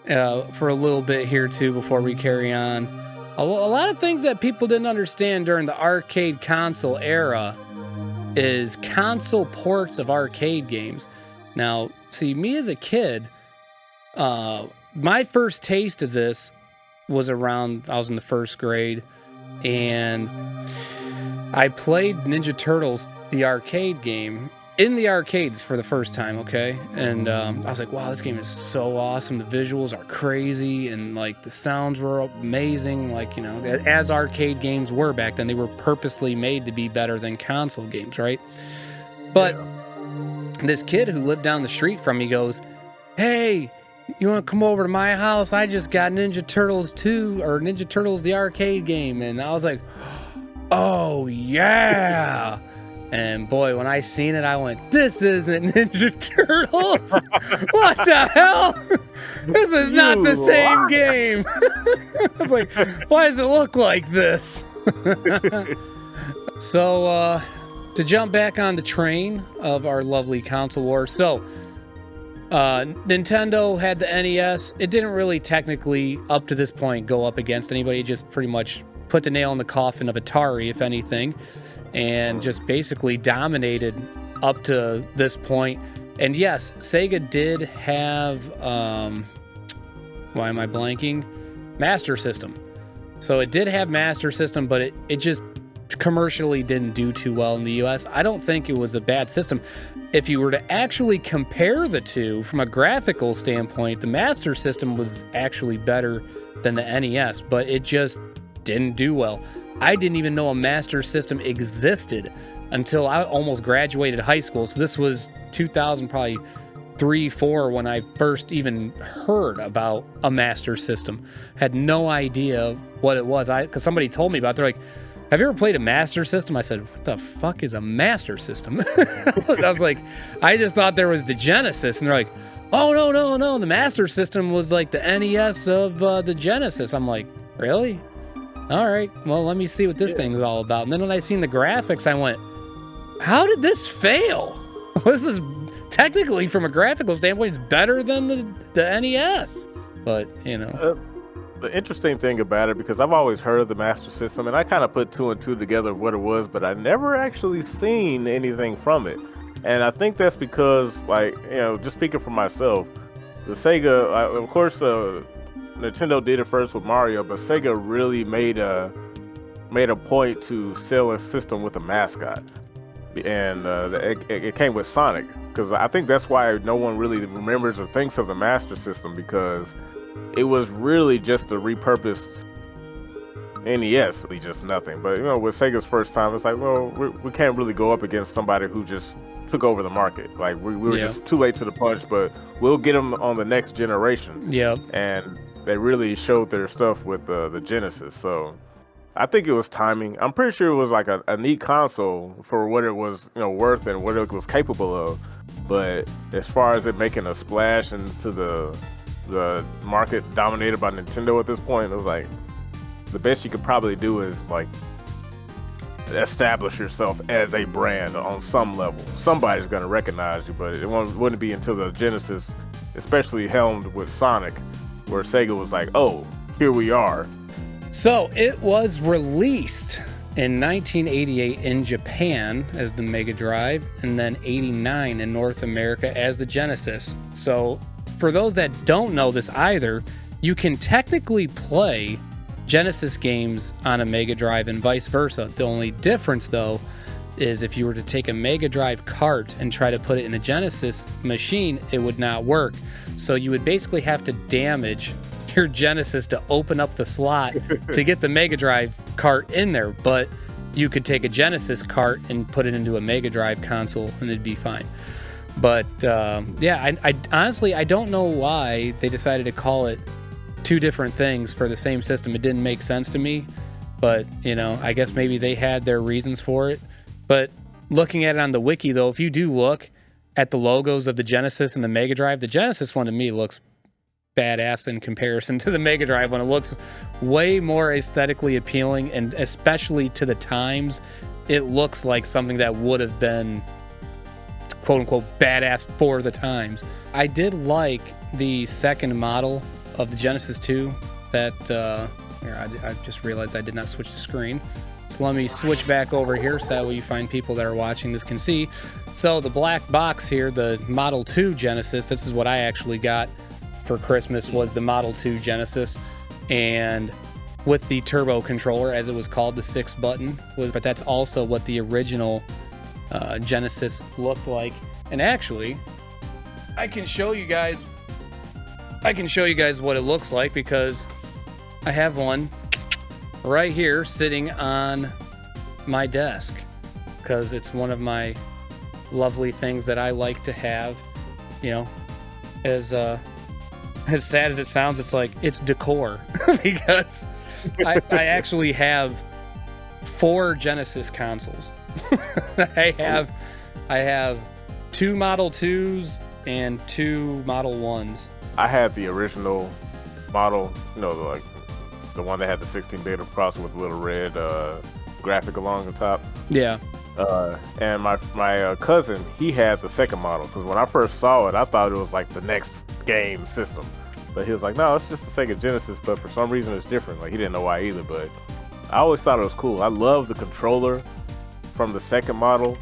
for a little bit here too before we carry on. A lot of things that people didn't understand during the arcade console era is console ports of arcade games. Now, see, me as a kid, my first taste of this was around, I was in the first grade, and I played Ninja Turtles, the arcade game, in the arcades for the first time, okay? And I was like, wow, this game is so awesome. The visuals are crazy, and like the sounds were amazing. Like, you know, as arcade games were back then, they were purposely made to be better than console games, right? But this kid who lived down the street from me goes, hey, you want to come over to my house? I just got Ninja Turtles 2, or Ninja Turtles the arcade game. And I was like, oh yeah. And boy, when I seen it, I went, this isn't Ninja Turtles. What the hell? This is not the same game. I was like, why does it look like this? So, to jump back on the train of our lovely console war. So, Nintendo had the NES. It didn't really technically, up to this point, go up against anybody. It just pretty much put the nail in the coffin of Atari, if anything, and just basically dominated up to this point. And yes, Sega did have, why am I blanking? Master System. So it did have Master System, but it just commercially didn't do too well in the US. I don't think it was a bad system. If you were to actually compare the two from a graphical standpoint, the Master System was actually better than the NES, but it just didn't do well. I didn't even know a Master System existed until I almost graduated high school. So this was 2000, probably 3, 4 when I first even heard about a Master System. Had no idea what it was. Because somebody told me about it. They're like, have you ever played a Master System? I said, what the fuck is a Master System? I was like, I just thought there was the Genesis. And they're like, oh, no. The Master System was like the NES of the Genesis. I'm like, really? All right, well, let me see what this thing's all about. And then when I seen the graphics, I went, how did this fail? This is technically, from a graphical standpoint, it's better than the NES. But, you know. The interesting thing about it, because I've always heard of the Master System, and I kind of put 2 and 2 together of what it was, but I never actually seen anything from it. And I think that's because, like, you know, just speaking for myself, the Sega, of course, Nintendo did it first with Mario, but Sega really made a point to sell a system with a mascot, and it came with Sonic, because I think that's why no one really remembers or thinks of the Master System, because it was really just a repurposed NES, really just nothing. But you know, with Sega's first time, it's like, well, we can't really go up against somebody who just took over the market. Like we were just too late to the punch, but we'll get them on the next generation. Yep. And they really showed their stuff with the Genesis. So I think it was timing. I'm pretty sure it was like a neat console for what it was, you know, worth and what it was capable of. But as far as it making a splash into the market dominated by Nintendo at this point, it was like the best you could probably do is like establish yourself as a brand on some level. Somebody's going to recognize you, but it wouldn't be until the Genesis, especially helmed with Sonic, where Sega was like, oh, here we are. So it was released in 1988 in Japan as the Mega Drive, and then 89 in North America as the Genesis. So for those that don't know this either, you can technically play Genesis games on a Mega Drive and vice versa. The only difference, though, is if you were to take a Mega Drive cart and try to put it in a Genesis machine, it would not work. So you would basically have to damage your Genesis to open up the slot to get the Mega Drive cart in there. But you could take a Genesis cart and put it into a Mega Drive console and it'd be fine. But I honestly, I don't know why they decided to call it two different things for the same system. It didn't make sense to me, but you know, I guess maybe they had their reasons for it. But looking at it on the wiki, though, if you do look at the logos of the Genesis and the Mega Drive, the Genesis one to me looks badass in comparison to the Mega Drive one. It looks way more aesthetically appealing, and especially to the times, it looks like something that would have been quote unquote badass for the times. I did like the second model of the Genesis 2 that here, I just realized I did not switch the screen. So let me switch back over here so that way you find people that are watching this can see. So the black box here, the Model 2 Genesis, this is what I actually got for Christmas, was the Model 2 Genesis. And with the turbo controller, as it was called, the 6-button, but that's also what the original Genesis looked like. And actually, I can show you guys what it looks like, because I have one right here sitting on my desk, because it's one of my lovely things that I like to have. You know, as sad as it sounds, it's decor because I actually have 4 Genesis consoles. I have 2 Model 2s and 2 Model 1s. I had the original model, the one that had the 16-bit processor with a little red graphic along the top. Yeah. And my cousin, he had the second model, because when I first saw it, I thought it was like the next game system. But he was like, no, it's just a Sega Genesis, but for some reason it's different. Like, he didn't know why either, but I always thought it was cool. I love the controller from the second model.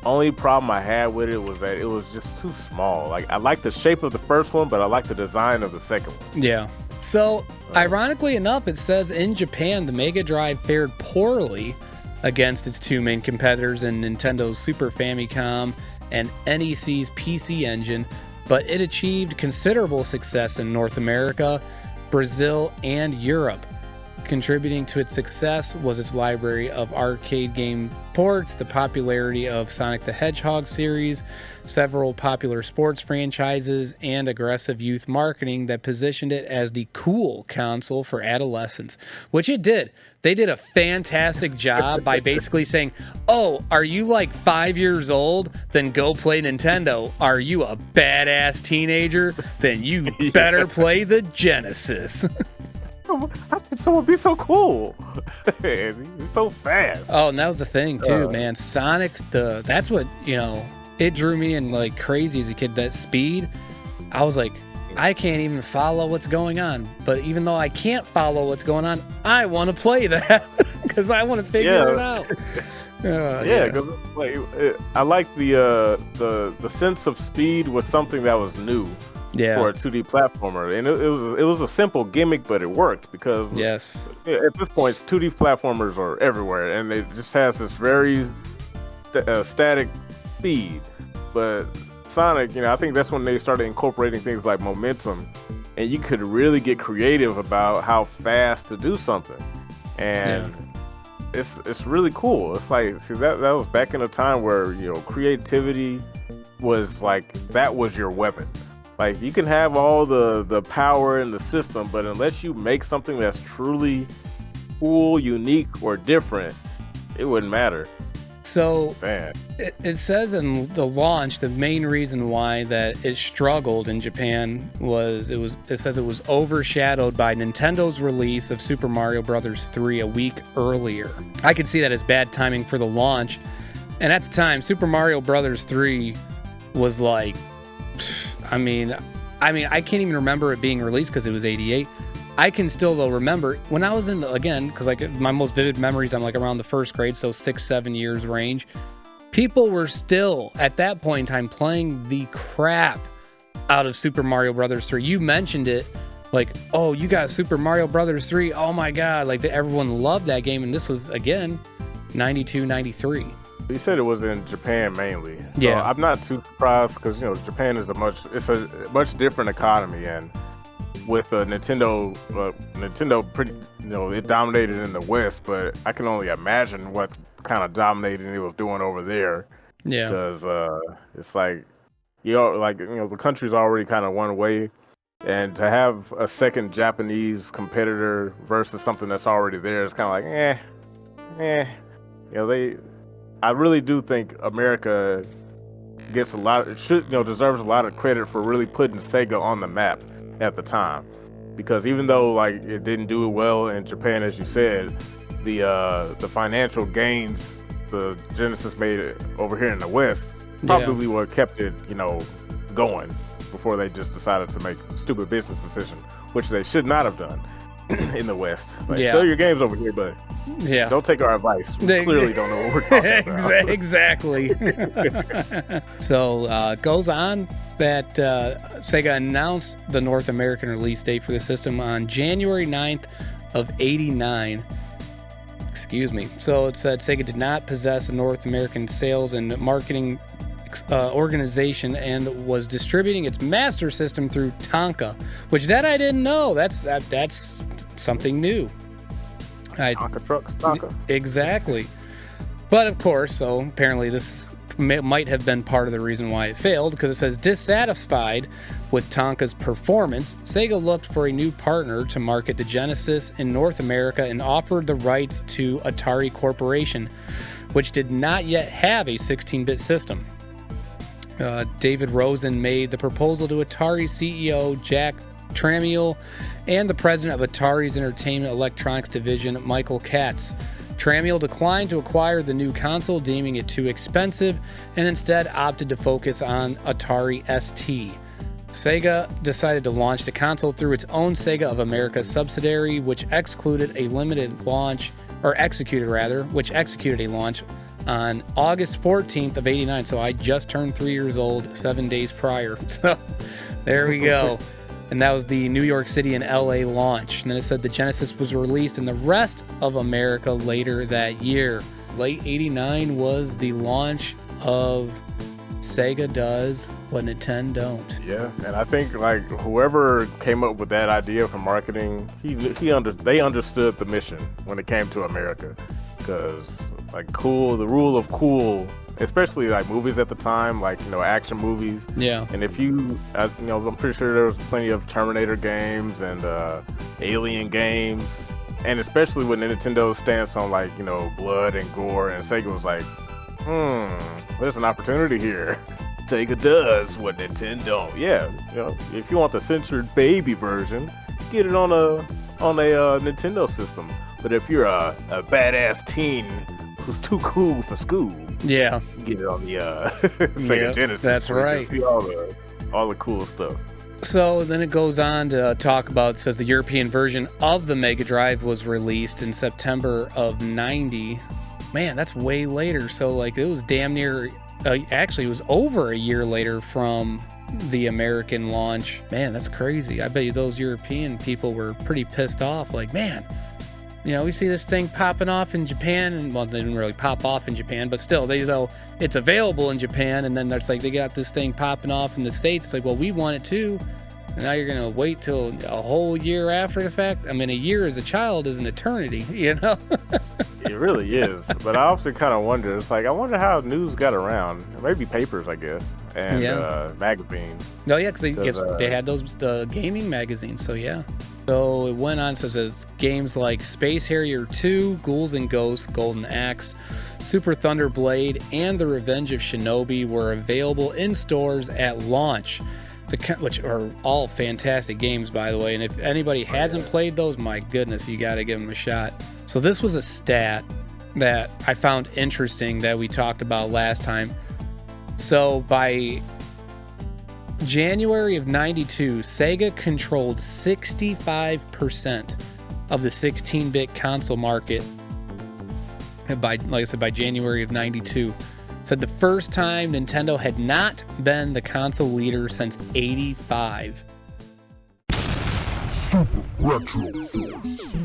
Only problem I had with it was that it was just too small. Like, I like the shape of the first one, but I like the design of the second one. Yeah. So, ironically enough, it says in Japan, the Mega Drive fared poorly against its 2 main competitors in Nintendo's Super Famicom and NEC's PC Engine, but it achieved considerable success in North America, Brazil, and Europe. Contributing to its success was its library of arcade game ports, the popularity of Sonic the Hedgehog series, several popular sports franchises, and aggressive youth marketing that positioned it as the cool console for adolescents, which it did. They did a fantastic job by basically saying, oh, are you like 5 years old? Then go play Nintendo. Are you a badass teenager? Then you better play the Genesis. How can someone be so cool? He's so fast. Oh, and that was the thing too, man. Sonic, that's what, it drew me in like crazy as a kid. That speed, I was like, I can't even follow what's going on. But even though I can't follow what's going on, I want to play that because I want to figure it out. Because I like the sense of speed was something that was new. Yeah. For a 2D platformer, and it was a simple gimmick, but it worked because at this point 2D platformers are everywhere, and it just has this very static speed. But Sonic, I think that's when they started incorporating things like momentum, and you could really get creative about how fast to do something, and it's really cool. It's like, see, that was back in a time where creativity was like, that was your weapon. Like, you can have all the power in the system, but unless you make something that's truly cool, unique, or different, it wouldn't matter. So it says in the launch, the main reason why that it struggled in Japan was it says it was overshadowed by Nintendo's release of Super Mario Bros. 3 a week earlier. I could see that as bad timing for the launch. And at the time, Super Mario Bros. 3 was like, I mean, I can't even remember it being released because it was 88. I can still, though, remember when I was because like my most vivid memories, I'm like around the first grade, so 6-7 years range. People were still at that point in time playing the crap out of Super Mario Bros. 3. You mentioned it, like, oh, you got Super Mario Bros. 3. Oh my God, like everyone loved that game, and this was again 92, 93. You said it was in Japan mainly. So yeah. I'm not too surprised because, Japan is a much different economy, and with Nintendo pretty, it dominated in the West, but I can only imagine what kind of dominating it was doing over there. Yeah. Because it's like, the country's already kind of one way, and to have a second Japanese competitor versus something that's already there is kind of like, I really do think America gets deserves a lot of credit for really putting Sega on the map at the time, because even though like it didn't do it well in Japan, as you said, the financial gains the Genesis made it over here in the West probably what kept it going. before they just decided to make stupid business decision, which they should not have done in the West. Like, sell your games over here, but don't take our advice. We clearly don't know what we're talking about. Exactly. So it goes on that Sega announced the North American release date for the system on January 9th of 89. Excuse me. So it said Sega did not possess a North American sales and marketing organization and was distributing its master system through Tonka, which that I didn't know. That's something new. Tonka trucks, Tonka. Exactly. But of course, so apparently this might have been part of the reason why it failed, because it says, dissatisfied with Tonka's performance, Sega looked for a new partner to market the Genesis in North America and offered the rights to Atari Corporation, which did not yet have a 16-bit system. David Rosen made the proposal to Atari CEO Jack Tramiel and the president of Atari's Entertainment Electronics Division, Michael Katz. Tramiel declined to acquire the new console, deeming it too expensive, and instead opted to focus on Atari ST. Sega decided to launch the console through its own Sega of America subsidiary, which executed a launch on August 14th of 89. So I just turned 3 years old 7 days prior. So there we go. And that was the New York City and LA launch. And then it said the Genesis was released in the rest of America later that year. Late 89 was the launch of Sega Does What Nintendo Don't. Yeah, and I think like whoever came up with that idea for marketing, they understood the mission when it came to America. Because like the rule of cool, especially like movies at the time, like, you know, action movies. Yeah. And if you know, I'm pretty sure there was plenty of Terminator games and Alien games, and especially with Nintendo's stance on, like, you know, blood and gore, and Sega was like, there's an opportunity here. Sega does what Nintendo don't. Yeah, you know, if you want the censored baby version, get it on a Nintendo system. But if you're a badass teen who's too cool for school, yeah, get it on the Sega Genesis. That's right. You can see all the cool stuff. So then it goes on to talk about, it says the European version of the Mega Drive was released in September of 90. Man, that's way later. So like it was damn near, actually it was over a year later from the American launch. Man, that's crazy. I bet you those European people were pretty pissed off. Like, man, you know, we see this thing popping off in Japan, and well, they didn't really pop off in Japan, but still, they know it's available in Japan, and then it's like they got this thing popping off in the States. It's like, well, we want it too, and now you're gonna wait till a whole year after the fact. I mean, a year as a child is an eternity, you know. It really is. But I also kind of wonder, it's like, I wonder how news got around. Maybe papers, I guess, and magazines. No, yeah, because they had those gaming magazines, so yeah. So it went on, says games like Space Harrier 2, Ghouls and Ghosts, Golden Axe, Super Thunder Blade, and The Revenge of Shinobi were available in stores at launch, which are all fantastic games, by the way. And if anybody hasn't played those, my goodness, you got to give them a shot. So this was a stat that I found interesting that we talked about last time. So by January of 92, Sega controlled 65% of the 16-bit console market. Like I said, by January of 92. Said the first time Nintendo had not been the console leader since 85. Super Retro Force.